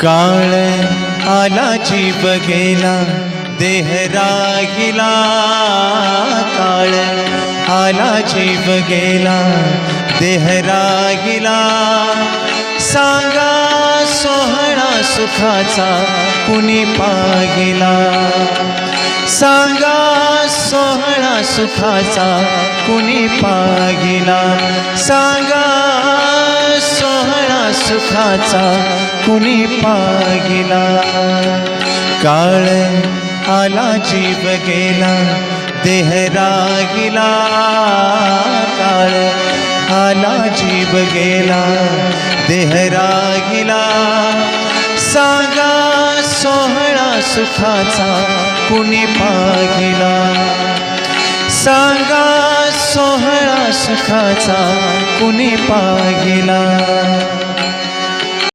काळ आला जीव गेला देह राहिला, काळ आला जीव गेला देह राहिला। सांगा सोहळा सुखाचा कुणी पाहिला, सांगा सोहळा सुखाचा कुणी पाहिला, सांगा सोहळा सुखाचा कुणी पाहिला। काळ आला जीव गेला देह राहिला, काळ आला जीव गेला देह राहिला। सांगा सोहळा सुखाचा कुणी पाहिला, सांगा सोहळा सुखाचा कुणी पाहिला।